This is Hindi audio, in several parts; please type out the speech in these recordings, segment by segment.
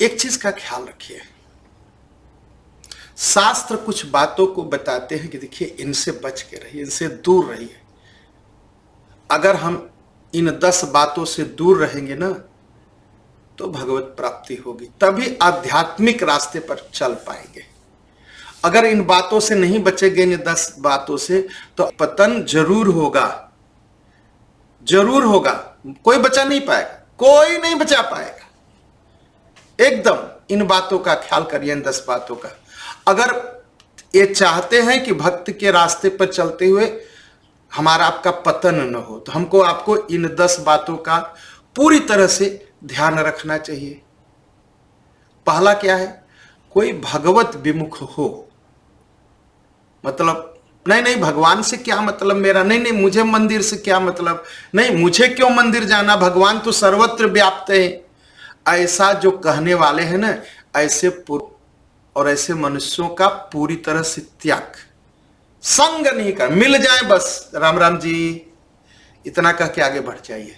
एक चीज का ख्याल रखिए, शास्त्र कुछ बातों को बताते हैं कि देखिए इनसे बच के रहिए, इनसे दूर रहिए। अगर हम इन 10 बातों से दूर रहेंगे ना तो भगवत प्राप्ति होगी, तभी आध्यात्मिक रास्ते पर चल पाएंगे। अगर इन बातों से नहीं बचेंगे, इन 10 बातों से, तो पतन जरूर होगा, जरूर होगा। कोई बचा नहीं पाएगा, कोई नहीं बचा पाएगा। एकदम इन बातों का ख्याल करिए, इन 10 बातों का। अगर ये चाहते हैं कि भक्त के रास्ते पर चलते हुए हमारा आपका पतन न हो, तो हमको आपको इन 10 बातों का पूरी तरह से ध्यान रखना चाहिए। पहला क्या है, कोई भगवत विमुख हो, मतलब नहीं नहीं भगवान से क्या मतलब मेरा, नहीं नहीं मुझे मंदिर से क्या मतलब, नहीं मुझे क्यों मंदिर जाना, भगवान तो सर्वत्र व्याप्त है। ऐसा जो कहने वाले हैं ना, ऐसे और ऐसे मनुष्यों का पूरी तरह से त्याग, संग नहीं कर, मिल जाए बस राम राम जी इतना कह के आगे बढ़ जाइए।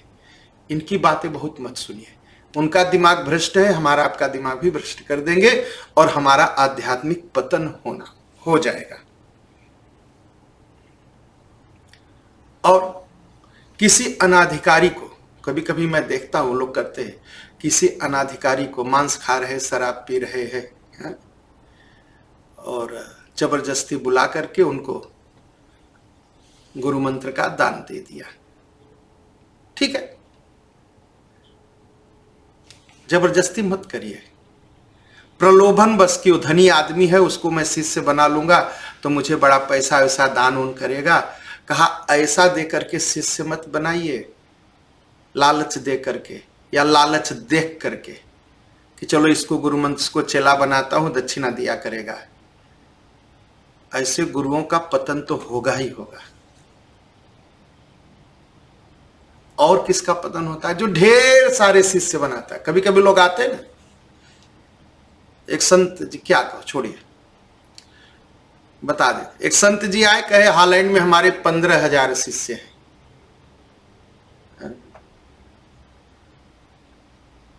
इनकी बातें बहुत मत सुनिए, उनका दिमाग भ्रष्ट है, हमारा आपका दिमाग भी भ्रष्ट कर देंगे और हमारा आध्यात्मिक पतन हो जाएगा। और किसी अनाधिकारी को, कभी कभी मैं देखता हूं लोग करते हैं, किसी अनाधिकारी को मांस खा रहे, शराब पी रहे हैं और जबरदस्ती बुला करके उनको गुरु मंत्र का दान दे दिया। ठीक है, जबरदस्ती मत करिए। प्रलोभन बस कि वो धनी आदमी है, उसको मैं शिष्य बना लूंगा तो मुझे बड़ा पैसा वैसा दान उन करेगा। कहा ऐसा दे करके शिष्य मत बनाइए, लालच दे करके या लालच देख करके कि चलो इसको गुरु मंत्र को चेला बनाता हूं, दक्षिणा दिया करेगा। ऐसे गुरुओं का पतन तो होगा ही होगा। और किसका पतन होता है, जो ढेर सारे शिष्य बनाता है। कभी कभी लोग आते हैं ना, एक संत जी, क्या कहो छोड़िए बता दे, एक संत जी आए, कहे हॉलैंड में हमारे 15,000 शिष्य हैं।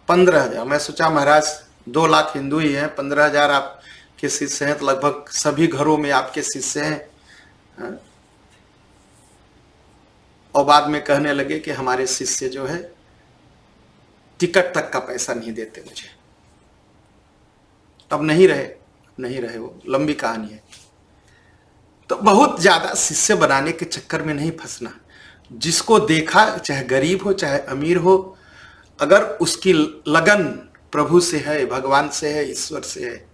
15,000, मैं सोचा महाराज 2 लाख हिंदू ही हैं, 15,000 आपके शिष्य हैं, तो लगभग सभी घरों में आपके शिष्य हैं। और बाद में कहने लगे कि हमारे शिष्य जो है टिकट तक का पैसा नहीं देते मुझे। अब नहीं रहे, वो लंबी कहानी है। तो बहुत ज्यादा शिष्य बनाने के चक्कर में नहीं फंसना। जिसको देखा, चाहे गरीब हो चाहे अमीर हो, अगर उसकी लगन प्रभु से है, भगवान से है, ईश्वर से है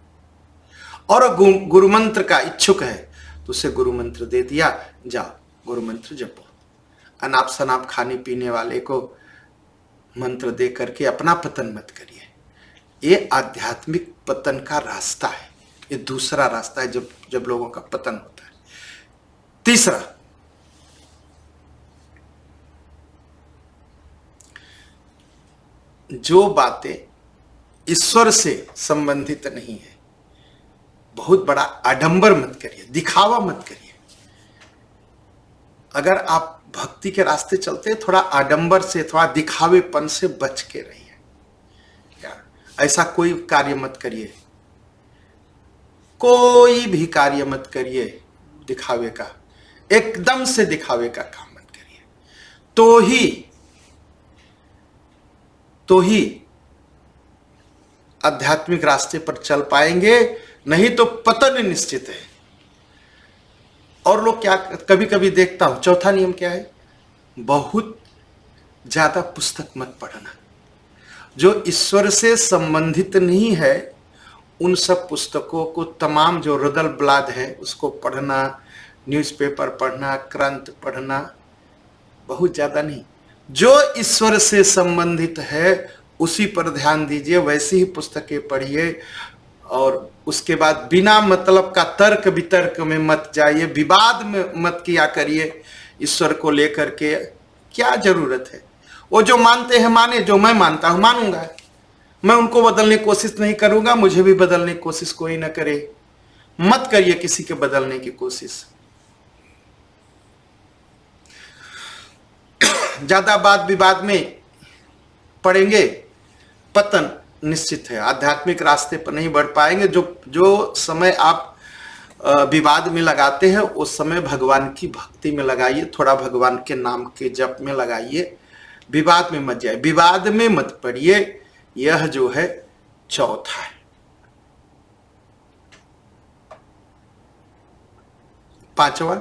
और गुरु मंत्र का इच्छुक है, तो उसे गुरु मंत्र दे दिया, जाओ गुरु मंत्र जपो। अनाप शनाप खाने पीने वाले को मंत्र दे करके अपना पतन मत करिए। ये आध्यात्मिक पतन का रास्ता है, ये दूसरा रास्ता है जब लोगों का पतन होता है। तीसरा, जो बातें ईश्वर से संबंधित नहीं है, बहुत बड़ा आडंबर मत करिए, दिखावा मत करिए। अगर आप भक्ति के रास्ते चलते, थोड़ा आडंबर से, थोड़ा दिखावेपन से बच के रहिए। ऐसा कोई कार्य मत करिए, कोई भी कार्य मत करिए दिखावे का, एकदम से दिखावे का काम मत करिए। तो ही आध्यात्मिक रास्ते पर चल पाएंगे, नहीं तो पतन निश्चित है। और लोग क्या, कभी कभी देखता हूं, चौथा नियम क्या है, बहुत ज्यादा पुस्तक मत पढ़ना। जो ईश्वर से संबंधित नहीं है उन सब पुस्तकों को, तमाम जो रुदल ब्लाद है उसको पढ़ना, न्यूज़पेपर पढ़ना, क्रांत पढ़ना, बहुत ज्यादा नहीं। जो ईश्वर से संबंधित है उसी पर ध्यान दीजिए, वैसी ही पुस्तकें पढ़िए। और उसके बाद बिना मतलब का तर्क वितर्क में मत जाइए, विवाद में मत किया करिए ईश्वर को लेकर के। क्या जरूरत है, वो जो मानते हैं माने, जो मैं मानता हूं मानूंगा। मैं उनको बदलने की कोशिश नहीं करूंगा, मुझे भी बदलने की कोशिश कोई ना करे। मत करिए किसी के बदलने की कोशिश। ज्यादा वाद विवाद में पड़ेंगे, पतन निश्चित है, आध्यात्मिक रास्ते पर नहीं बढ़ पाएंगे। जो जो समय आप विवाद में लगाते हैं उस समय भगवान की भक्ति में लगाइए, थोड़ा भगवान के नाम के जप में लगाइए, विवाद में मत जाइए, विवाद में मत पड़िए। यह जो है चौथा है। पांचवा,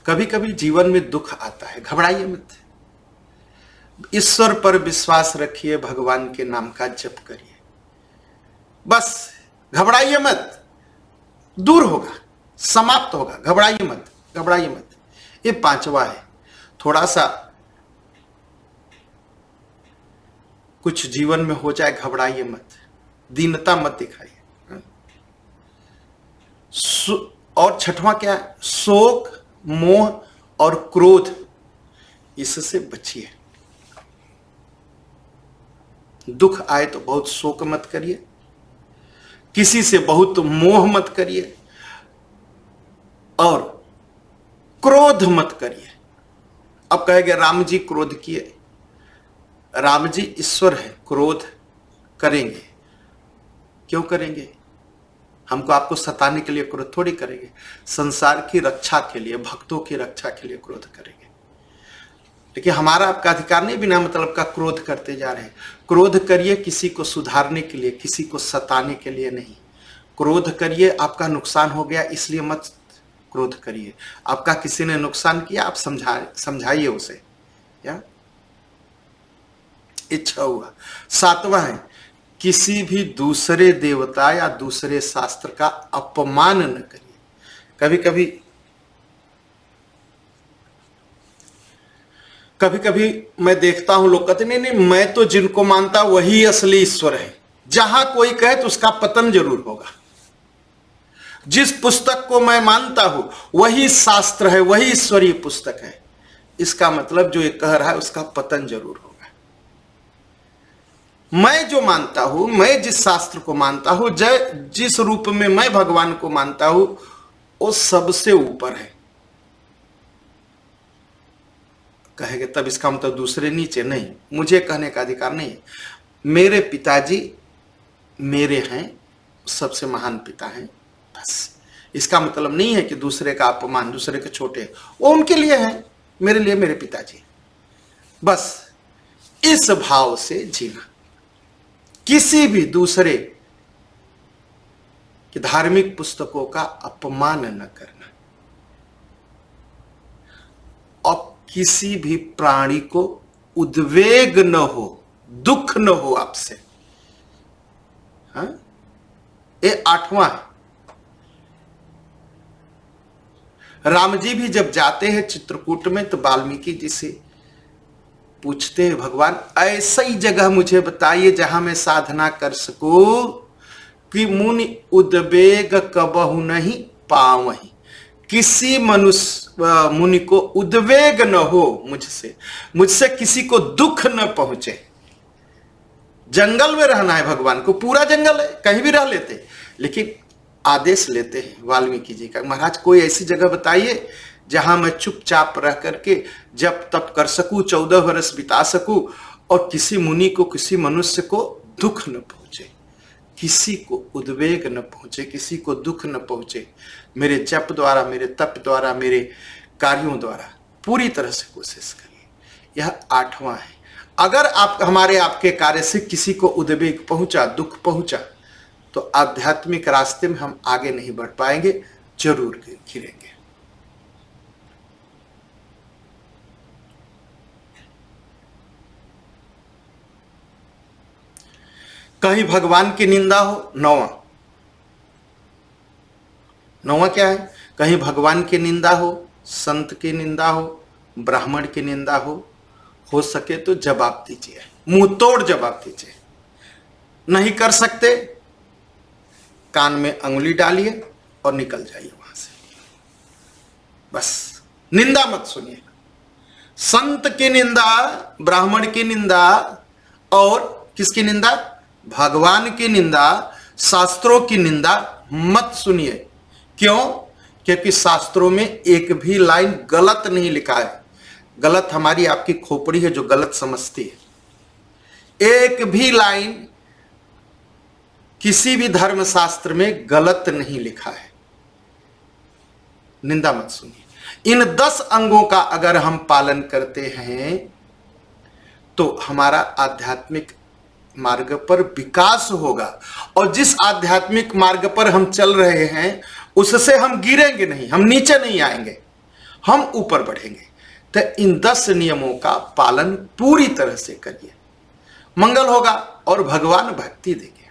कभी कभी जीवन में दुख आता है, घबराइए मत, ईश्वर पर विश्वास रखिए, भगवान के नाम का जप करिए, बस घबराइए मत, दूर होगा, समाप्त होगा। घबराइए मत, घबराइए मत। ये पांचवा है। थोड़ा सा कुछ जीवन में हो जाए, घबराइए मत, दीनता मत दिखाइए। और छठवां क्या है? शोक, मोह और क्रोध, इससे बचिए। दुख आए तो बहुत शोक मत करिए, किसी से बहुत मोह मत करिए और क्रोध मत करिए। अब कहेंगे राम जी क्रोध किए, राम जी ईश्वर है, क्रोध करेंगे, क्यों करेंगे? हमको आपको सताने के लिए क्रोध थोड़ी करेंगे, संसार की रक्षा के लिए, भक्तों की रक्षा के लिए क्रोध करेंगे। लेकिन हमारा आपका अधिकार नहीं बिना मतलब का क्रोध करते जा रहे हैं। क्रोध करिए किसी को सुधारने के लिए, किसी को सताने के लिए नहीं। क्रोध करिए, आपका नुकसान हो गया इसलिए मत क्रोध करिए। आपका किसी ने नुकसान किया, आप समझाइए उसे, या इच्छा हुआ। सातवां है, किसी भी दूसरे देवता या दूसरे शास्त्र का अपमान न करिए। कभी कभी मैं देखता हूं लोग कहते नहीं, मैं तो जिनको मानता वही असली ईश्वर है। जहां कोई कहे तो उसका पतन जरूर होगा। जिस पुस्तक को मैं मानता हूं वही शास्त्र है, वही ईश्वरीय पुस्तक है, इसका मतलब जो ये कह रहा है उसका पतन जरूर होगा। मैं जो मानता हूं, मैं जिस शास्त्र को मानता हूं, जिस रूप में मैं भगवान को मानता हूं, वो सबसे ऊपर है। कहेंगे तब इसका मतलब दूसरे नीचे? नहीं, मुझे कहने का अधिकार नहीं है। मेरे पिताजी मेरे हैं, सबसे महान पिता हैं, बस। इसका मतलब नहीं है कि दूसरे का अपमान, दूसरे के छोटे, वो उनके लिए है, मेरे लिए मेरे पिताजी। बस इस भाव से जीना, किसी भी दूसरे की धार्मिक पुस्तकों का अपमान न करना और किसी भी प्राणी को उद्वेग न हो, दुख न हो आपसे। हाँ, ये आठवां है। राम जी भी जब जाते हैं चित्रकूट में तो वाल्मीकि जी से पूछते हैं, भगवान ऐसी जगह मुझे बताइए जहां मैं साधना कर सकूं कि मुनि उद्वेग कबहु नहीं पावहीं। किसी मुनि को उद्वेग न हो मुझसे किसी को दुख न पहुंचे। जंगल में रहना है भगवान को, पूरा जंगल है, कहीं भी रह लेते, लेकिन आदेश लेते हैं वाल्मीकि जी का, महाराज कोई ऐसी जगह बताइए जहां मैं चुपचाप रह करके जब तप कर सकूं, 14 वर्ष बिता सकूं और किसी मुनि को, किसी मनुष्य को दुख न पहुंचे, किसी को उद्वेग न पहुंचे, किसी को दुख न पहुंचे। मेरे जप द्वारा, मेरे तप द्वारा, मेरे कार्यों द्वारा पूरी तरह से कोशिश करिए। यह आठवां है। अगर आपके कार्य से किसी को उद्वेग पहुंचा, दुख पहुंचा, तो आध्यात्मिक रास्ते में हम आगे नहीं बढ़ पाएंगे, जरूर गिरेंगे। कहीं भगवान की निंदा हो, नौवां क्या है? कहीं भगवान की निंदा हो, संत की निंदा हो, ब्राह्मण की निंदा हो सके तो जवाब दीजिए, मुंह तोड़ जवाब दीजिए। नहीं कर सकते, कान में अंगुली डालिए और निकल जाइए वहां से, बस। निंदा मत सुनिए। संत की निंदा, ब्राह्मण की निंदा और किसकी निंदा? भगवान की निंदा, शास्त्रों की निंदा मत सुनिए। क्यों? क्योंकि शास्त्रों में एक भी लाइन गलत नहीं लिखा है। गलत हमारी आपकी खोपड़ी है जो गलत समझती है। एक भी लाइन किसी भी धर्म शास्त्र में गलत नहीं लिखा है, निंदा मत सुनिए। इन 10 अंगों का अगर हम पालन करते हैं तो हमारा आध्यात्मिक मार्ग पर विकास होगा, और जिस आध्यात्मिक मार्ग पर हम चल रहे हैं उससे हम गिरेंगे नहीं, हम नीचे नहीं आएंगे, हम ऊपर बढ़ेंगे। तो इन 10 नियमों का पालन पूरी तरह से करिए, मंगल होगा और भगवान भक्ति देंगे।